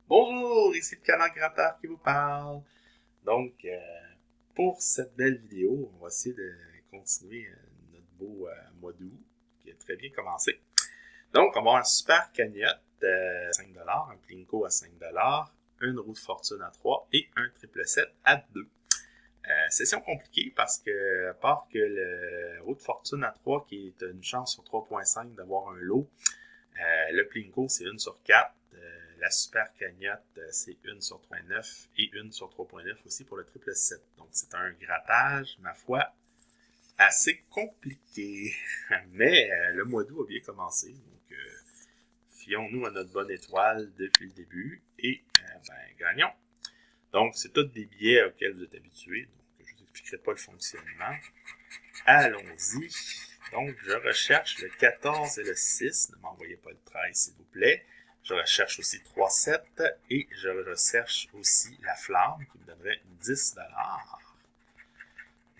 Bonjour, ici le canard gratteur qui vous parle. Donc, pour cette belle vidéo, on va essayer de continuer notre beau mois d'août qui a très bien commencé. Donc, on va avoir un super cagnotte à 5$, un plinko à 5$, une roue de fortune à 3 et un triple 7 à 2. Session compliquée parce que, à part que le roue de fortune à 3 qui est une chance sur 3.5 d'avoir un lot, le plinko c'est 1 sur 4. La super cagnotte, c'est 1 sur 3.9 et 1 sur 3.9 aussi pour le triple 7. Donc, c'est un grattage, ma foi, assez compliqué. Mais le mois d'août a bien commencé. Donc, fions-nous à notre bonne étoile depuis le début et gagnons. Donc, c'est tous des billets auxquels vous êtes habitués. Donc, je ne vous expliquerai pas le fonctionnement. Allons-y. Donc, je recherche le 14 et le 6. Ne m'envoyez pas le 13, s'il vous plaît. Je recherche aussi 3-7 et je recherche aussi la flamme qui me donnerait 10$.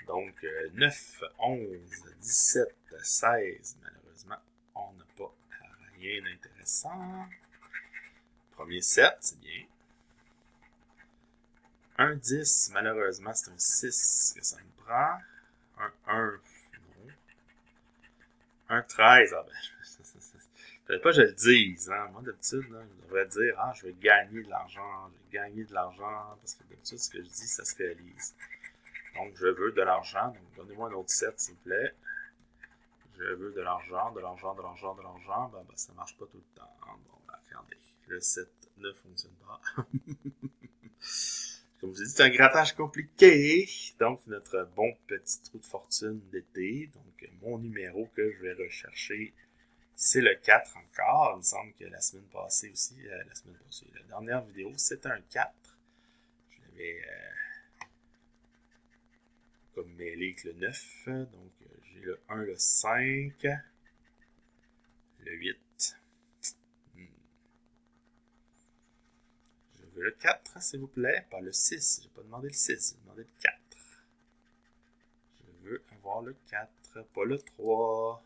Donc, 9, 11, 17, 16. Malheureusement, on n'a pas rien d'intéressant. Premier 7, c'est bien. Un 10, malheureusement, c'est un 6 que ça me prend. Un 1, non. Un 13, ah ben, je ne pas que je le dise. Hein. Moi, d'habitude, là, je devrais dire je vais gagner de l'argent, parce que d'habitude, ce que je dis, ça se réalise. Donc, je veux de l'argent. Donc, donnez-moi un autre 7, s'il vous plaît. Je veux de l'argent. Ça marche pas tout le temps. Bon, regardez. Le 7 ne fonctionne pas. Comme je vous ai dit, c'est un grattage compliqué. Donc, notre bon petit trou de fortune d'été. Donc, mon numéro que je vais rechercher, c'est le 4 encore. Il me semble que la semaine passée aussi, la dernière vidéo, c'était un 4. Je l'avais comme mêlé avec le 9. Donc, j'ai le 1, le 5, le 8. Je veux le 4, s'il vous plaît. Pas le 6. J'ai pas demandé le 6, j'ai demandé le 4. Je veux avoir le 4, pas le 3.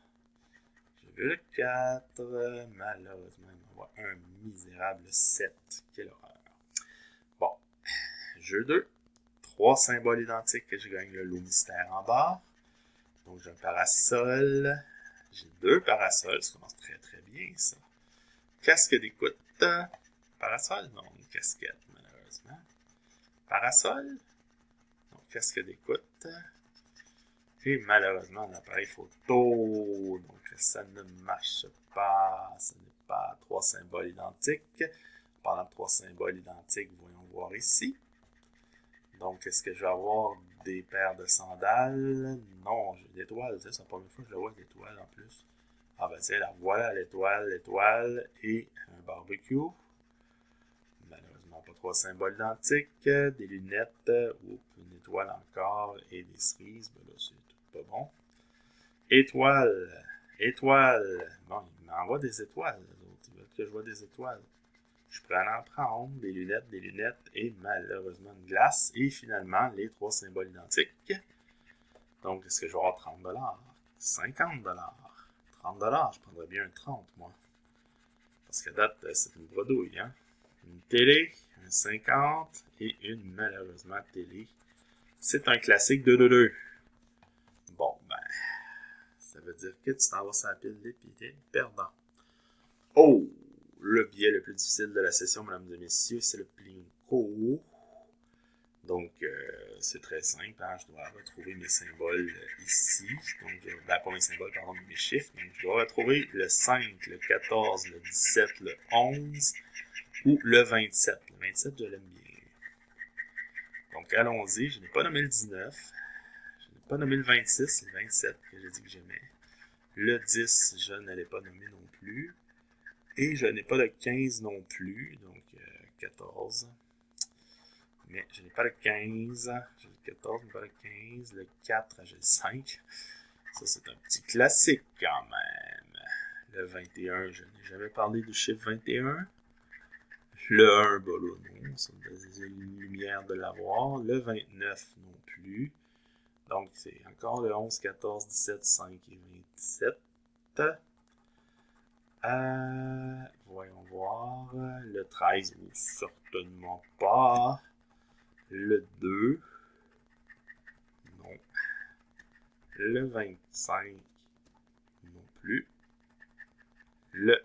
Je veux le 4. Malheureusement, il m'envoie un misérable 7. Quelle horreur. Bon. Jeu 2. 3 symboles identiques que je gagne le lot mystère en bas. Donc, j'ai un parasol. J'ai 2 parasols. Ça commence très très bien, ça. Casque d'écoute. Parasol? Non, une casquette, malheureusement. Parasol? Non, casque d'écoute. Et malheureusement, un appareil photo. Donc, ça ne marche pas. Ce n'est pas 3 symboles identiques. Pendant 3 symboles identiques, voyons voir ici. Donc, est-ce que je vais avoir des paires de sandales? Non, j'ai l'étoile. C'est la première fois que je vois l'étoile en plus. Ah ben tiens, la voilà l'étoile et un barbecue. Malheureusement, pas 3 symboles identiques. Des lunettes, une étoile encore et des cerises. Ben là, c'est tout pas bon. Étoile. Bon, il m'envoie des étoiles. Les autres, ils veulent que je vois des étoiles. Je suis prêt à en prendre. Des lunettes et malheureusement une glace. Et finalement, les 3 symboles identiques. Donc, est-ce que je vais avoir 30$? 50$? 30$? Je prendrais bien un 30$, moi. Parce qu'à date, c'est une bredouille, hein? Une télé, un 50 et une, malheureusement, télé. C'est un classique 2-2-2. Bon, ben, ça veut dire que tu t'en vas sur la pile des pieds perdant. Oh! Le billet le plus difficile de la session, mesdames et messieurs, c'est le plinko. Donc, c'est très simple. Hein? Je dois retrouver mes symboles ici. Donc, pas mes symboles, pardon, mes chiffres. Donc, je dois retrouver le 5, le 14, le 17, le 11 ou le 27. Le 27, je l'aime bien. Donc, allons-y. Je n'ai pas nommé le 19. Je n'ai pas nommé le 26. C'est le 27 que j'ai dit que j'aimais. Le 10, je ne l'ai pas nommé non plus. Et je n'ai pas le 15 non plus. Donc, 14. Mais je n'ai pas le 15. J'ai le 14, mais pas le 15. Le 4, j'ai le 5. Ça, c'est un petit classique quand même. Le 21, je n'ai jamais parlé du chiffre 21. Le 1, bah là, non. Ça me donne une lumière de l'avoir. Le 29, non plus. Donc, c'est encore le 11, 14, 17, 5 et 27. Voyons voir. Le 13, ou certainement pas. Le 2, non. Le 25, non plus. Le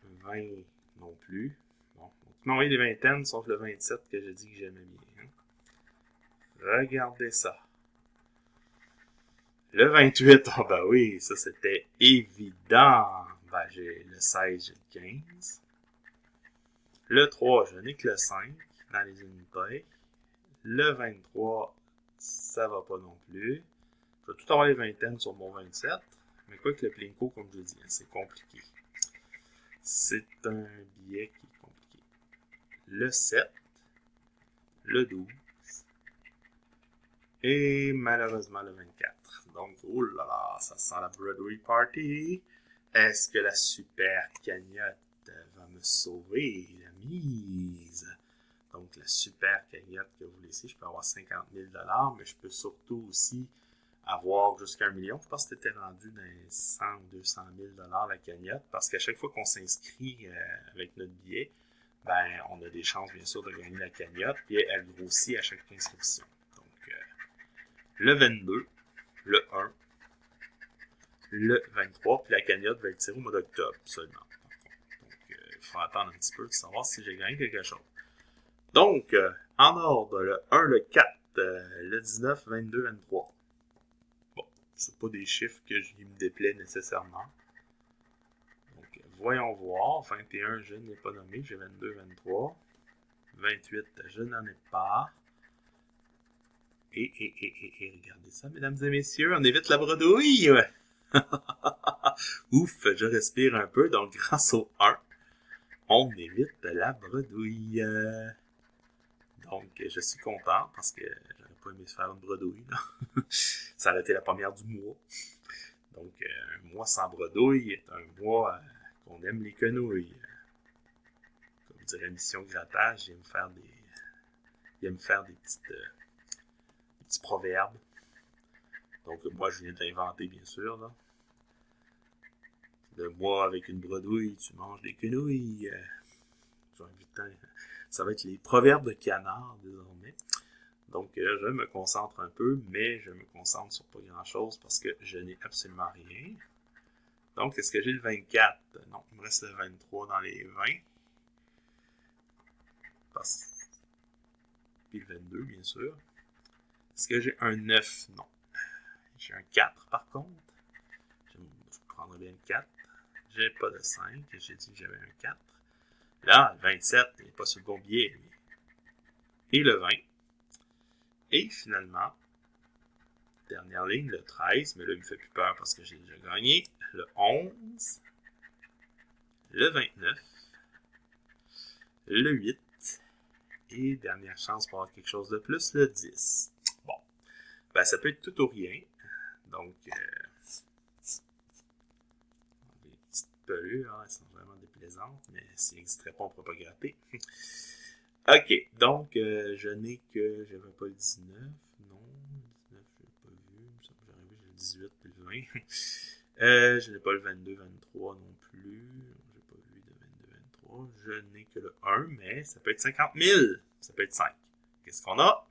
20, non plus. Bon, non, oui, les vingtaines, sauf le 27 que j'ai dit que j'aimais bien. Regardez ça. Le 28, oh ben oui, ça c'était évident. Ben j'ai le 16, j'ai le 15. Le 3, je n'ai que le 5 dans les unités. Le 23, ça va pas non plus. Je vais tout avoir les vingtaines sur mon 27. Mais quoi que le Plinko, comme je dis, c'est compliqué. C'est un billet qui est compliqué. Le 7, le 12 et malheureusement le 24. Donc, oh là là, ça sent la Broadway Party. Est-ce que la super cagnotte va me sauver la mise? Donc, la super cagnotte que vous laissez, je peux avoir 50 000 $, mais je peux surtout aussi avoir jusqu'à 1 million. Je pense que c'était rendu dans les 100 ou 200 000 $ la cagnotte, parce qu'à chaque fois qu'on s'inscrit avec notre billet, ben, on a des chances, bien sûr, de gagner la cagnotte, puis elle grossit à chaque inscription. Donc, le 22, le 1, le 23, puis la cagnotte va être tirée au mois d'octobre seulement. Donc, il faut attendre un petit peu de savoir si j'ai gagné quelque chose. Donc, en ordre, le 1, le 4, le 19, 22, 23. Bon, c'est pas des chiffres qui me déplaient nécessairement. Donc, voyons voir. 21, je n'ai pas nommé. J'ai 22, 23. 28, je n'en ai pas. Et regardez ça, mesdames et messieurs, on évite la bredouille. Ouf, je respire un peu. Donc, grâce au 1, on évite la bredouille. Donc, je suis content parce que j'aurais pas aimé faire une bredouille. Ça aurait été la première du mois. Donc, un mois sans bredouille est un mois qu'on aime les quenouilles. Comme dirait Mission Grattage, il aime faire des petits proverbes. Donc, moi, je viens de l'inventer, bien sûr. Là. Le mois avec une bredouille, tu manges des quenouilles. Ça va être les proverbes de canard, désormais. Donc, je me concentre un peu, mais je me concentre sur pas grand-chose parce que je n'ai absolument rien. Donc, est-ce que j'ai le 24? Non, il me reste le 23 dans les 20. Puis le 22, bien sûr. Est-ce que j'ai un 9? Non. J'ai un 4, par contre. Je prendrais bien le 4. J'ai pas de 5. J'ai dit que j'avais un 4. Là, le 27, il n'est pas sur le bon billet. Et le 20. Et finalement, dernière ligne, le 13, mais là, il me fait plus peur parce que j'ai déjà gagné. Le 11, le 29, le 8, et dernière chance pour avoir quelque chose de plus, le 10. Bon, ben ça peut être tout ou rien. Donc, les petites pelures, elles sont vraiment déplaisantes, mais s'il n'existerait pas, on ne pourrait pas gratter. Ok, donc, je n'ai que, j'avais pas le 19, non, le 19, je l'ai pas vu, j'aurais vu, j'ai le 18 et le 20. Je n'ai pas le 22, 23 non plus, j'ai pas vu de 22, 23, je n'ai que le 1, mais ça peut être 50 000, ça peut être 5. Qu'est-ce qu'on a?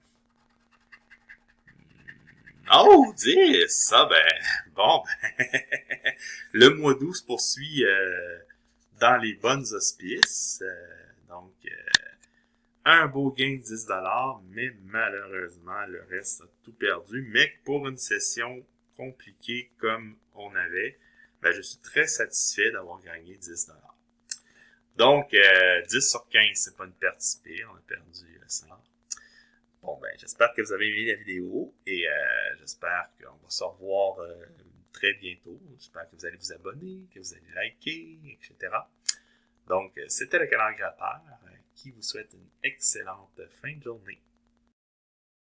Oh, 10! Ça, ben, bon, ben, le mois d'août se poursuit dans les bonnes auspices, donc... un beau gain de 10 $, mais malheureusement, le reste a tout perdu. Mais pour une session compliquée comme on avait, ben, je suis très satisfait d'avoir gagné 10 $. Donc, 10 sur 15, c'est pas une perte si pire. On a perdu 100. Bon, ben, j'espère que vous avez aimé la vidéo et j'espère qu'on va se revoir très bientôt. J'espère que vous allez vous abonner, que vous allez liker, etc. Donc, c'était le canal Gratteur qui vous souhaite une excellente fin de journée.